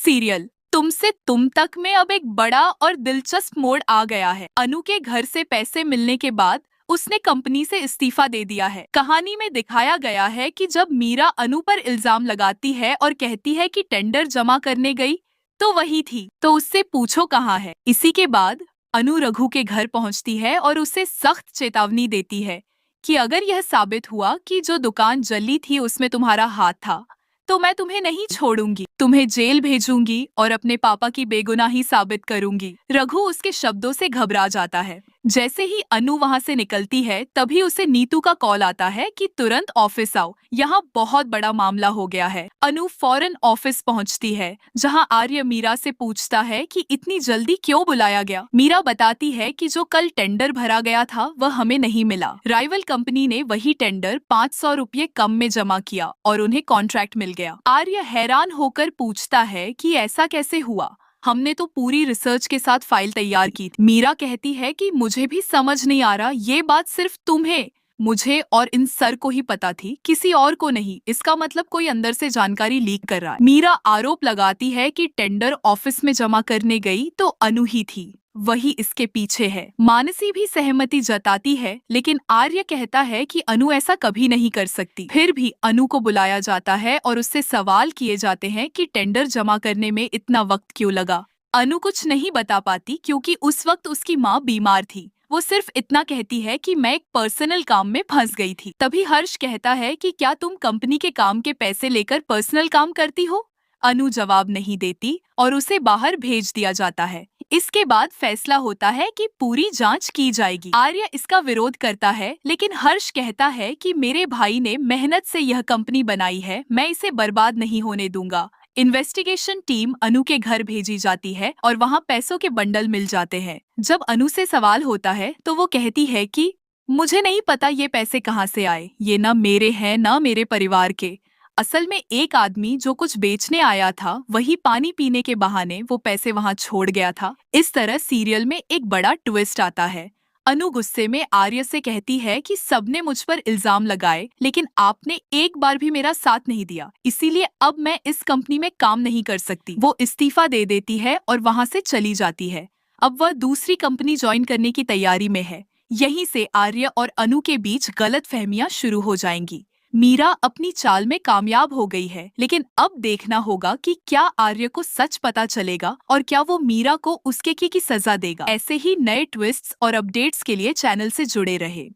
Serial तुमसे तुम तक में अब एक बड़ा और दिलचस्प मोड़ आ गया है। अनु के घर से पैसे मिलने के बाद उसने कंपनी से इस्तीफा दे दिया है। कहानी में दिखाया गया है कि जब मीरा अनु पर इल्जाम लगाती है और कहती है कि टेंडर जमा करने गई तो वही थी, तो उससे पूछो कहाँ है। इसी के बाद अनु रघु के घर पहुंचती है और उसे सख्त चेतावनी देती है कि अगर यह साबित हुआ कि जो दुकान जली थी उसमें तुम्हारा हाथ था तो मैं तुम्हें नहीं छोड़ूंगी, तुम्हें जेल भेजूंगी और अपने पापा की बेगुनाही साबित करूंगी। रघु उसके शब्दों से घबरा जाता है। जैसे ही अनु वहां से निकलती है तभी उसे नीतू का कॉल आता है कि तुरंत ऑफिस आओ, यहाँ बहुत बड़ा मामला हो गया है। अनु फौरन ऑफिस पहुंचती है जहां आर्य मीरा से पूछता है कि इतनी जल्दी क्यों बुलाया गया। मीरा बताती है कि जो कल टेंडर भरा गया था वह हमें नहीं मिला। राइवल कंपनी ने वही टेंडर 500 रुपये कम में जमा किया और उन्हें कॉन्ट्रैक्ट मिल गया। आर्य हैरान होकर पूछता है कि ऐसा कैसे हुआ, हमने तो पूरी रिसर्च के साथ फाइल तैयार की थी। मीरा कहती है कि मुझे भी समझ नहीं आ रहा, ये बात सिर्फ तुम्हें, मुझे और इन सर को ही पता थी, किसी और को नहीं। इसका मतलब कोई अंदर से जानकारी लीक कर रहा है। मीरा आरोप लगाती है कि टेंडर ऑफिस में जमा करने गई तो अनु ही थी, वही इसके पीछे है। मानसी भी सहमति जताती है, लेकिन आर्य कहता है कि अनु ऐसा कभी नहीं कर सकती। फिर भी अनु को बुलाया जाता है और उससे सवाल किए जाते हैं कि टेंडर जमा करने में इतना वक्त क्यों लगा। अनु कुछ नहीं बता पाती क्योंकि उस वक्त उसकी माँ बीमार थी। वो सिर्फ इतना कहती है कि मैं एक पर्सनल काम में फंस गई थी। तभी हर्ष कहता है कि क्या तुम कंपनी के काम के पैसे लेकर पर्सनल काम करती हो। अनु जवाब नहीं देती और उसे बाहर भेज दिया जाता है। इसके बाद फैसला होता है कि पूरी जांच की जाएगी। आर्य इसका विरोध करता है, लेकिन हर्ष कहता है कि मेरे भाई ने मेहनत से यह कंपनी बनाई है, मैं इसे बर्बाद नहीं होने दूंगा। इन्वेस्टिगेशन टीम अनु के घर भेजी जाती है और वहां पैसों के बंडल मिल जाते हैं। जब अनु से सवाल होता है तो वो कहती है कि मुझे नहीं पता ये पैसे कहाँ से आए, ये ना मेरे हैं ना मेरे परिवार के। असल में एक आदमी जो कुछ बेचने आया था वही पानी पीने के बहाने वो पैसे वहां छोड़ गया था। इस तरह सीरियल में एक बड़ा ट्विस्ट आता है। अनु गुस्से में आर्य से कहती है कि सबने मुझ पर इल्जाम लगाए, लेकिन आपने एक बार भी मेरा साथ नहीं दिया, इसीलिए अब मैं इस कंपनी में काम नहीं कर सकती। वो इस्तीफा दे देती है और वहां से चली जाती है। अब वह दूसरी कंपनी ज्वाइन करने की तैयारी में है। यहीं से आर्य और अनु के बीच गलतफहमियां शुरू हो जाएंगी। मीरा अपनी चाल में कामयाब हो गई है, लेकिन अब देखना होगा कि क्या आर्य को सच पता चलेगा और क्या वो मीरा को उसके की सजा देगा। ऐसे ही नए ट्विस्ट्स और अपडेट्स के लिए चैनल से जुड़े रहे।